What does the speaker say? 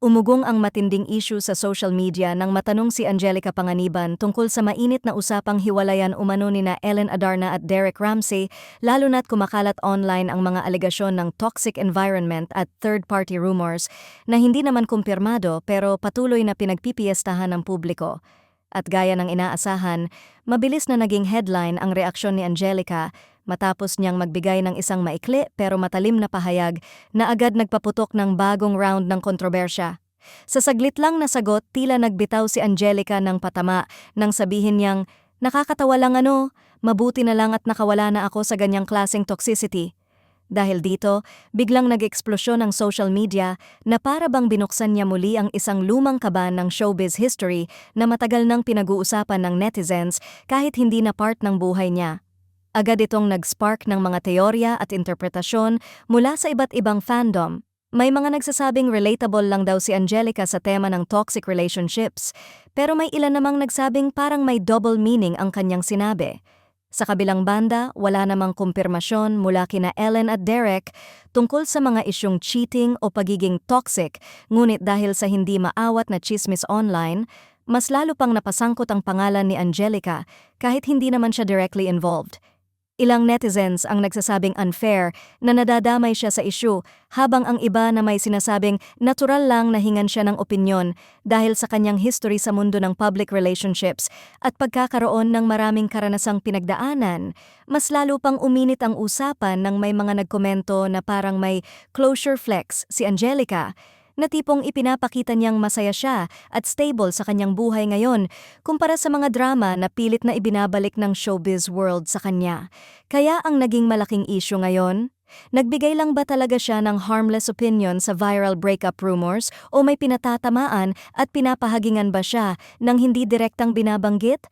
Umugong ang matinding issue sa social media nang matanong si Angelica Panganiban tungkol sa mainit na usapang hiwalayan umano nina Ellen Adarna at Derek Ramsey, lalo na't kumakalat online ang mga alegasyon ng toxic environment at third-party rumors na hindi naman kumpirmado pero patuloy na pinagpipiestahan ng publiko. At gaya ng inaasahan, mabilis na naging headline ang reaksyon ni Angelica matapos niyang magbigay ng isang maikli pero matalim na pahayag na agad nagpaputok ng bagong round ng kontrobersya. Sa saglit lang na sagot, tila nagbitaw si Angelica ng patama nang sabihin niyang, "Nakakatawa lang mabuti na lang at nakawala na ako sa ganyang klaseng toxicity." Dahil dito, biglang nag-eksplosyon ang social media na para bang binuksan niya muli ang isang lumang kaban ng showbiz history na matagal nang pinag-uusapan ng netizens kahit hindi na part ng buhay niya. Agad itong nag-spark ng mga teorya at interpretasyon mula sa iba't ibang fandom. May mga nagsasabing relatable lang daw si Angelica sa tema ng toxic relationships, pero may ilan namang nagsabing parang may double meaning ang kanyang sinabi. Sa kabilang banda, wala namang kumpirmasyon mula kina Ellen at Derek tungkol sa mga isyong cheating o pagiging toxic, ngunit dahil sa hindi maawat na chismis online, mas lalo pang napasangkot ang pangalan ni Angelica kahit hindi naman siya directly involved. Ilang netizens ang nagsasabing unfair na nadadamay siya sa issue, habang ang iba na may sinasabing natural lang na hingan siya ng opinyon dahil sa kanyang history sa mundo ng public relationships at pagkakaroon ng maraming karanasang pinagdaanan. Mas lalo pang uminit ang usapan nang may mga nagkomento na parang may closure flex si Angelica, na tipong ipinapakita niyang masaya siya at stable sa kanyang buhay ngayon kumpara sa mga drama na pilit na ibinabalik ng showbiz world sa kanya. Kaya ang naging malaking issue ngayon, nagbigay lang ba talaga siya ng harmless opinion sa viral breakup rumors o may pinatatamaan at pinapahagingan ba siya ng hindi direktang binabanggit?